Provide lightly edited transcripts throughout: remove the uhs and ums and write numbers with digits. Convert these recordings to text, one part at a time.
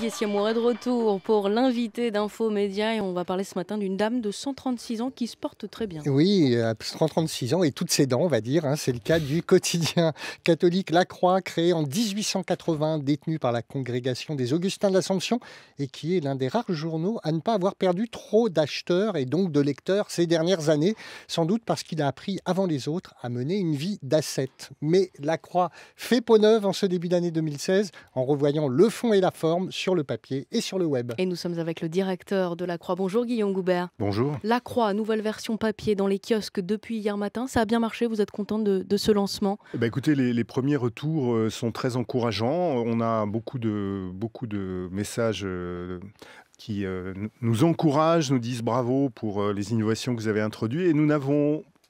Didier Siamour est de retour pour l'invité d'Info Média et on va parler ce matin d'une dame de 136 ans qui se porte très bien. Oui, 136 ans et toutes ses dents, on va dire. C'est le cas du quotidien catholique La Croix, créé en 1880, détenu par la congrégation des Augustins de l'Assomption et qui est l'un des rares journaux à ne pas avoir perdu trop d'acheteurs et donc de lecteurs ces dernières années, sans doute parce qu'il a appris avant les autres à mener une vie d'ascète. Mais La Croix fait peau neuve en ce début d'année 2016 en revoyant le fond et la forme sur le papier et sur le web. Et nous sommes avec le directeur de La Croix. Bonjour Guillaume Goubert. Bonjour. La Croix, nouvelle version papier dans les kiosques depuis hier matin. Ça a bien marché, vous êtes content de ce lancement? Écoutez, les premiers retours sont très encourageants. On a beaucoup de messages qui nous encouragent, nous disent bravo pour les innovations que vous avez introduites. Et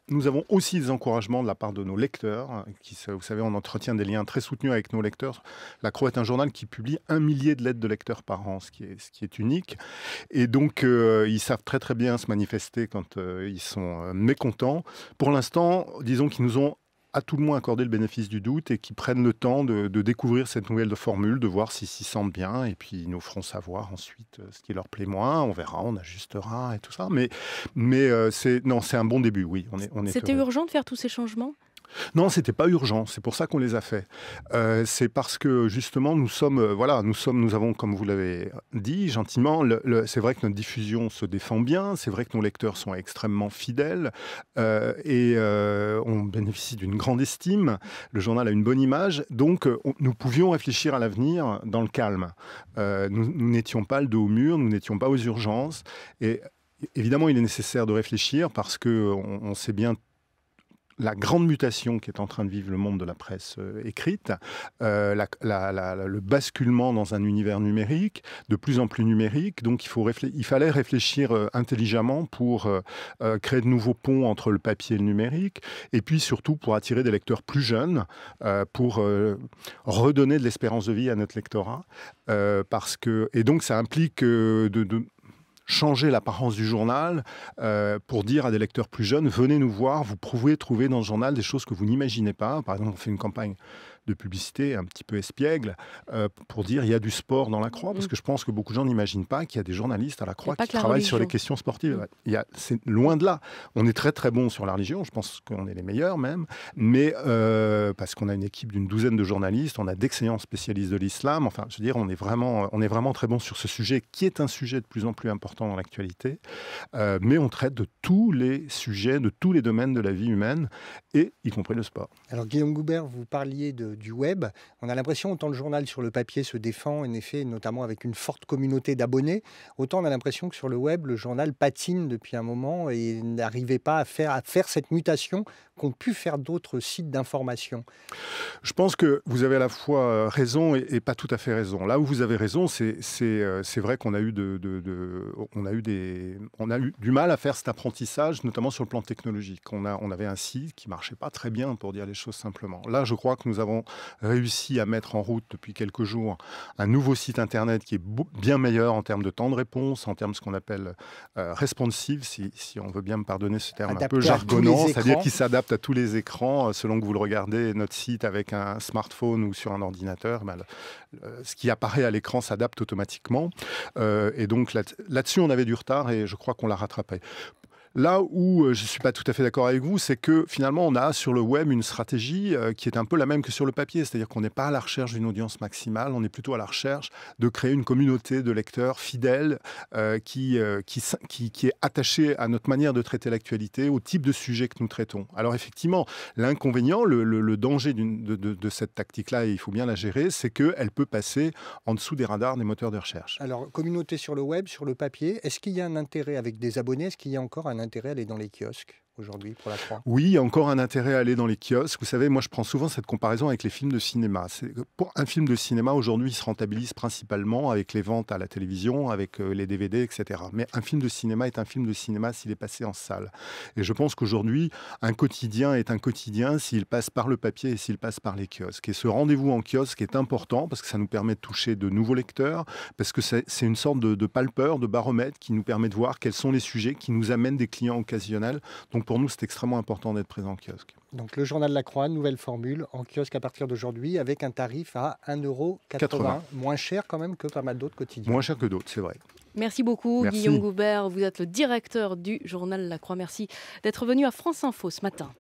nous avons aussi des encouragements de la part de nos lecteurs, qui, vous savez, on entretient des liens très soutenus avec nos lecteurs. La Croix est un journal qui publie 1 millier de lettres de lecteurs par an, ce qui est unique. Et donc, ils savent très très bien se manifester quand ils sont mécontents. Pour l'instant, disons qu'ils nous ont à tout le moins accordé le bénéfice du doute et qui prennent le temps de découvrir cette nouvelle formule, de voir s'ils s'y sentent bien, et puis ils nous feront savoir ensuite ce qui leur plaît moins, on verra, on ajustera et tout ça. Mais c'est un bon début, oui. C'était urgent de faire tous ces changements? Non, c'était pas urgent. C'est pour ça qu'on les a fait. C'est parce que justement, nous avons, comme vous l'avez dit gentiment, c'est vrai que notre diffusion se défend bien. C'est vrai que nos lecteurs sont extrêmement fidèles et on bénéficie d'une grande estime. Le journal a une bonne image, donc nous pouvions réfléchir à l'avenir dans le calme. Nous n'étions pas le dos au mur, nous n'étions pas aux urgences. Et évidemment, il est nécessaire de réfléchir parce que on sait bien la grande mutation qui est en train de vivre le monde de la presse écrite, le basculement dans un univers numérique, de plus en plus numérique. Donc il fallait réfléchir intelligemment pour créer de nouveaux ponts entre le papier et le numérique, et puis surtout pour attirer des lecteurs plus jeunes, pour redonner de l'espérance de vie à notre lectorat. Et donc ça implique de changer l'apparence du journal pour dire à des lecteurs plus jeunes, venez nous voir, vous pouvez trouver dans le journal des choses que vous n'imaginez pas. Par exemple, on fait une campagne de publicité un petit peu espiègle pour dire il y a du sport dans La Croix, parce que je pense que beaucoup de gens n'imaginent pas qu'il y a des journalistes à La Croix qui travaillent sur les questions sportives. C'est loin de là. On est très très bon sur la religion, je pense qu'on est les meilleurs même, mais parce qu'on a une équipe d'une douzaine de journalistes, on a d'excellents spécialistes de l'islam, enfin je veux dire, on est vraiment très bon sur ce sujet qui est un sujet de plus en plus important dans l'actualité, mais on traite de tous les sujets, de tous les domaines de la vie humaine, et y compris le sport. Alors Guillaume Goubert, vous parliez du web. On a l'impression, autant le journal sur le papier se défend, en effet, notamment avec une forte communauté d'abonnés, autant on a l'impression que sur le web, le journal patine depuis un moment et n'arrivait pas à faire cette mutation qu'ont pu faire d'autres sites d'information. Je pense que vous avez à la fois raison et pas tout à fait raison. Là où vous avez raison, c'est vrai qu'on a eu on a eu du mal à faire cet apprentissage, notamment sur le plan technologique. On avait un site qui marchait pas très bien, pour dire les choses simplement. Là, je crois que nous avons réussi à mettre en route depuis quelques jours un nouveau site internet qui est bien meilleur en termes de temps de réponse, en termes de ce qu'on appelle responsive, si on veut bien me pardonner ce terme un peu jargonnant, c'est-à-dire qu'il s'adapte à tous les écrans, selon que vous le regardez, notre site avec un smartphone ou sur un ordinateur, ce qui apparaît à l'écran s'adapte automatiquement. Et donc là-dessus, on avait du retard et je crois qu'on l'a rattrapé. Là où je ne suis pas tout à fait d'accord avec vous, c'est que finalement, on a sur le web une stratégie qui est un peu la même que sur le papier. C'est-à-dire qu'on n'est pas à la recherche d'une audience maximale, on est plutôt à la recherche de créer une communauté de lecteurs fidèles qui est attachée à notre manière de traiter l'actualité, au type de sujet que nous traitons. Alors effectivement, l'inconvénient, le danger de cette tactique-là, et il faut bien la gérer, c'est qu'elle peut passer en dessous des radars des moteurs de recherche. Alors, communauté sur le web, sur le papier, est-ce qu'il y a un intérêt avec des abonnés? Est-ce qu'il y a encore un intérêt à aller dans les kiosques aujourd'hui pour La Croix? Oui, il y a encore un intérêt à aller dans les kiosques. Vous savez, moi je prends souvent cette comparaison avec les films de cinéma. Pour un film de cinéma, aujourd'hui, il se rentabilise principalement avec les ventes à la télévision, avec les DVD, etc. Mais un film de cinéma est un film de cinéma s'il est passé en salle. Et je pense qu'aujourd'hui, un quotidien est un quotidien s'il passe par le papier et s'il passe par les kiosques. Et ce rendez-vous en kiosque est important parce que ça nous permet de toucher de nouveaux lecteurs, parce que c'est une sorte de palpeur, de baromètre qui nous permet de voir quels sont les sujets qui nous amènent des clients occasionnels. Donc Donc pour nous, c'est extrêmement important d'être présent en kiosque. Donc le Journal de la Croix, nouvelle formule, en kiosque à partir d'aujourd'hui, avec un tarif à 1,80 €. Moins cher quand même que pas mal d'autres quotidiens. Moins cher que d'autres, c'est vrai. Merci beaucoup, Merci. Guillaume Goubert. Vous êtes le directeur du Journal La Croix. Merci d'être venu à France Info ce matin.